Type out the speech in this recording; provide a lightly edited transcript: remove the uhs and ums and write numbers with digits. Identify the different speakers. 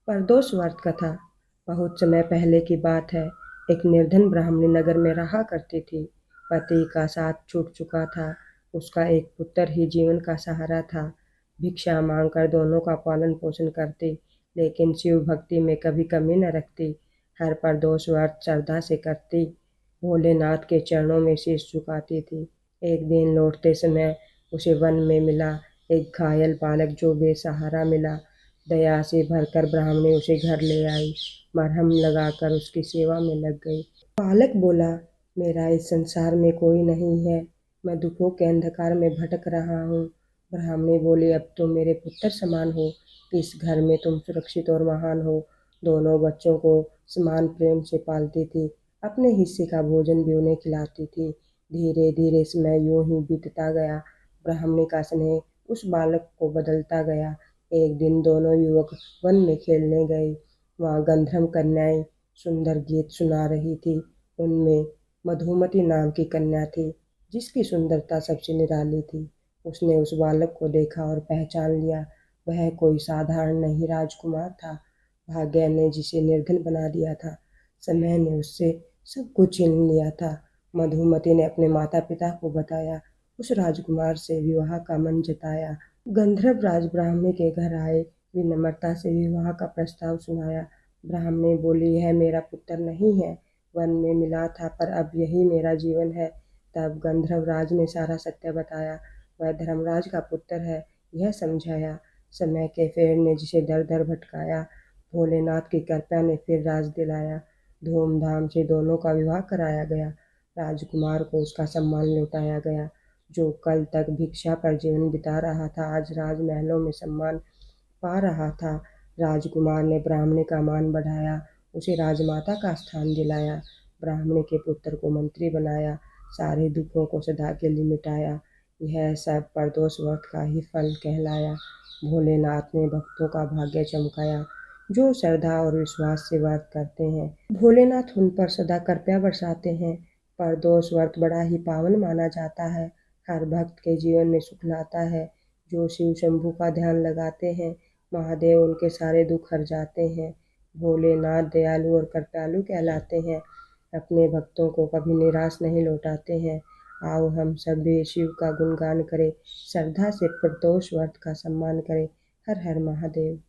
Speaker 1: परदोष व्रत कथा। बहुत समय पहले की बात है। एक निर्धन ब्राह्मणी नगर में रहा करती थी। पति का साथ छूट चुका था। उसका एक पुत्र ही जीवन का सहारा था। भिक्षा मांगकर दोनों का पालन पोषण करती, लेकिन शिव भक्ति में कभी कमी न रखती। हर परदोष व्रत श्रद्धा से करती, भोलेनाथ के चरणों में शीश झुकाती थी। एक दिन लौटते समय उसे वन में मिला एक घायल बालक जो बेसहारा मिला। दया से भरकर ब्राह्मणी उसे घर ले आई। मरहम लगाकर उसकी सेवा में लग गई। बालक बोला, मेरा इस संसार में कोई नहीं है, मैं दुखों के अंधकार में भटक रहा हूँ। ब्राह्मणी बोली, अब तुम मेरे पुत्र समान हो। इस घर में तुम सुरक्षित और महान हो। दोनों बच्चों को समान प्रेम से पालती थी। अपने हिस्से का भोजन भी उन्हें खिलाती थी। धीरे धीरे समय यूं ही बीतता गया। ब्राह्मणी का स्नेह उस बालक को बदलता गया। एक दिन दोनों युवक वन में खेलने गए। वहाँ गंधर्व कन्याएं सुंदर गीत सुना रही थी। उनमें मधुमती नाम की कन्या थी, जिसकी सुंदरता सबसे निराली थी। उसने उस बालक को देखा और पहचान लिया। वह कोई साधारण नहीं राजकुमार था। भाग्य ने जिसे निर्धन बना दिया था, समय ने उससे सब कुछ छीन लिया था। मधुमती ने अपने माता पिता को बताया, उस राजकुमार से विवाह का मन जताया। गंधर्व राज ब्राह्मणी के घर आए, विनम्रता से विवाह का प्रस्ताव सुनाया। ब्राह्मणी बोली, यह मेरा पुत्र नहीं है, वन में मिला था, पर अब यही मेरा जीवन है। तब गंधर्व राज ने सारा सत्य बताया। वह धर्मराज का पुत्र है, यह समझाया। समय के फेर ने जिसे दर दर भटकाया, भोलेनाथ की कृपा ने फिर राज दिलाया। धूमधाम से दोनों का विवाह कराया गया। राजकुमार को उसका सम्मान लौटाया गया। जो कल तक भिक्षा पर जीवन बिता रहा था, आज राजमहलों में सम्मान पा रहा था। राजकुमार ने ब्राह्मणी का मान बढ़ाया, उसे राजमाता का स्थान दिलाया। ब्राह्मणी के पुत्र को मंत्री बनाया, सारे दुखों को सदा के लिए मिटाया। यह सब प्रदोष व्रत का ही फल कहलाया। भोलेनाथ ने भक्तों का भाग्य चमकाया। जो श्रद्धा और विश्वास से व्रत करते हैं, भोलेनाथ उन पर सदा कृपा बरसाते हैं। प्रदोष व्रत बड़ा ही पावन माना जाता है। हर भक्त के जीवन में सुख लाता है। जो शिव शंभू का ध्यान लगाते हैं, महादेव उनके सारे दुख हर जाते हैं। भोलेनाथ दयालु और कृपालु कहलाते हैं। अपने भक्तों को कभी निराश नहीं लौटाते हैं। आओ हम सब भी शिव का गुणगान करें, श्रद्धा से प्रदोष व्रत का सम्मान करें। हर हर महादेव।